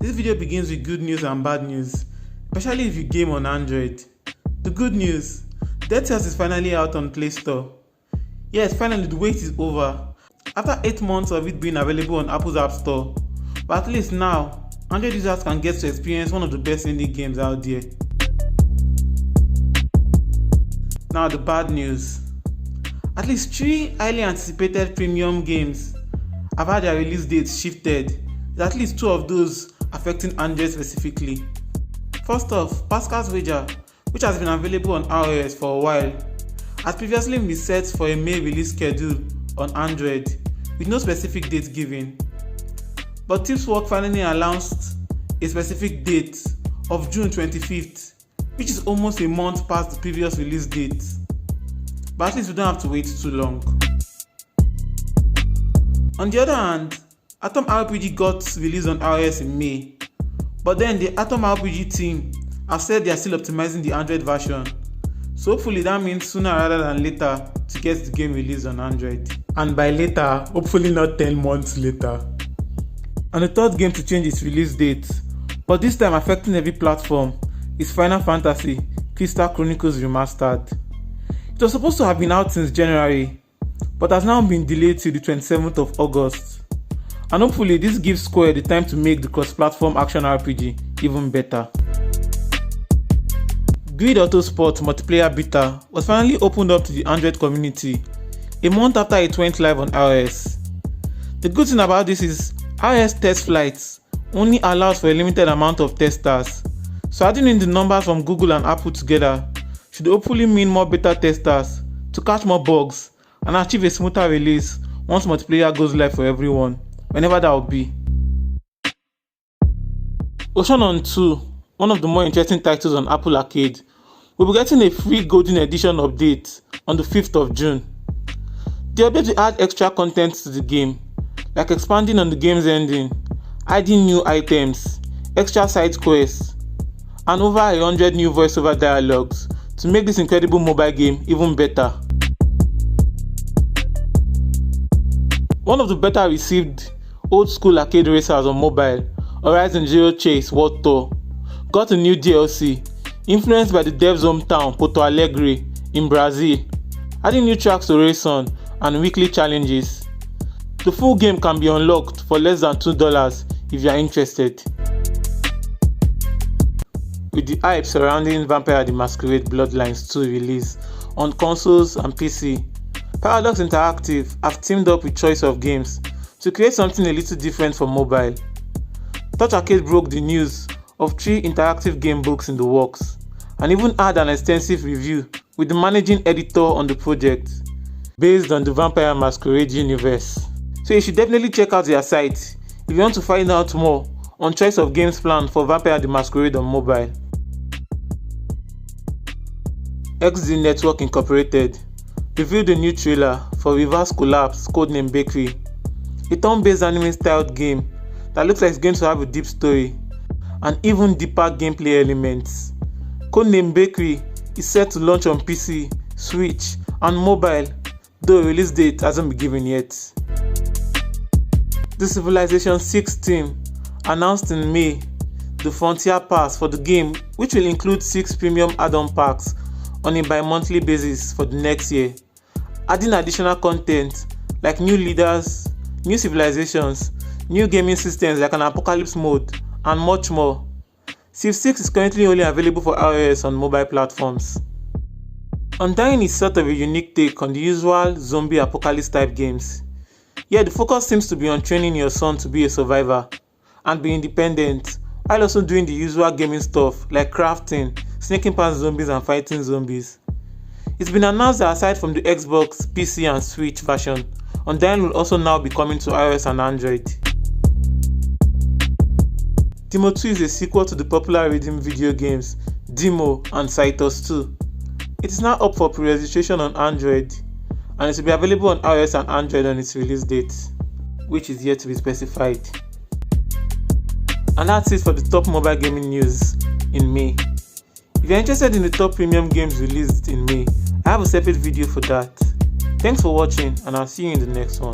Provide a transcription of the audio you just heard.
This video begins with good news and bad news, especially if you game on Android. The good news, Dead Cells is finally out on Play Store. Yes, finally the wait is over. After 8 months of it being available on Apple's App Store, but at least now, Android users can get to experience one of the best indie games out there. Now the bad news. At least 3 highly anticipated premium games have had their release dates shifted, with at least 2 of those affecting Android specifically. First off, Pascal's Wager, which has been available on iOS for a while, has previously been set for a May release schedule on Android, with no specific date given. But Tipswork finally announced a specific date of June 25th, which is almost a month past the previous release date. But at least we don't have to wait too long. On the other hand, Atom RPG got released on iOS in May, but then the Atom RPG team have said they are still optimizing the Android version, so hopefully that means sooner rather than later to get the game released on Android. And by later, hopefully not 10 months later. And the third game to change its release date, but this time affecting every platform, is Final Fantasy Crystal Chronicles Remastered. It was supposed to have been out since January, but has now been delayed till the 27th of August. And hopefully this gives Square the time to make the cross-platform action RPG even better. Grid Autosport Multiplayer Beta was finally opened up to the Android community a month after it went live on iOS. The good thing about this is iOS test flights only allows for a limited amount of testers, so adding in the numbers from Google and Apple together should hopefully mean more beta testers to catch more bugs and achieve a smoother release once multiplayer goes live for everyone, whenever that will be. Oceanhorn2, one of the more interesting titles on Apple Arcade, will be getting a free Golden Edition update on the 5th of June. The update will add extra content to the game, like expanding on the game's ending, adding new items, extra side quests, and over 100 new voiceover dialogues to make this incredible mobile game even better. One of the better received old school arcade racers on mobile, Horizon Zero Chase World Tour, got a new DLC influenced by the dev's hometown Porto Alegre in Brazil, adding new tracks to race on and weekly challenges. The full game can be unlocked for less than $2 if you are interested. With the hype surrounding Vampire the Masquerade Bloodlines 2 release on consoles and PC, Paradox Interactive have teamed up with Choice of Games to create something a little different for mobile. Touch Arcade broke the news of 3 interactive game books in the works, and even had an extensive review with the managing editor on the project, based on the Vampire Masquerade universe. So you should definitely check out their site if you want to find out more on Choice of Games' plan for Vampire the Masquerade on mobile. XD Network Incorporated revealed a new trailer for Reverse Collapse codenamed Bakery, a turn-based anime-styled game that looks like it's going to have a deep story and even deeper gameplay elements. Codenamed Bakery is set to launch on PC, Switch, and mobile, though a release date hasn't been given yet. The Civilization 6 team announced in May the Frontier Pass for the game, which will include 6 premium add-on packs on a bi-monthly basis for the next year, adding additional content like new leaders, new civilizations, new gaming systems like an apocalypse mode, and much more. Civ 6 is currently only available for iOS on mobile platforms. Undying is sort of a unique take on the usual zombie apocalypse type games. Yet the focus seems to be on training your son to be a survivor and be independent, while also doing the usual gaming stuff like crafting, sneaking past zombies and fighting zombies. It's been announced that aside from the Xbox, PC and Switch version, Undying will also now be coming to iOS and Android. Demo 2 is a sequel to the popular rhythm video games Demo and Cytos 2. It is now up for pre-registration on Android, and it will be available on iOS and Android on its release date, which is yet to be specified. And that's it for the top mobile gaming news in May. If you're interested in the top premium games released in May, I have a separate video for that. Thanks for watching, and I'll see you in the next one.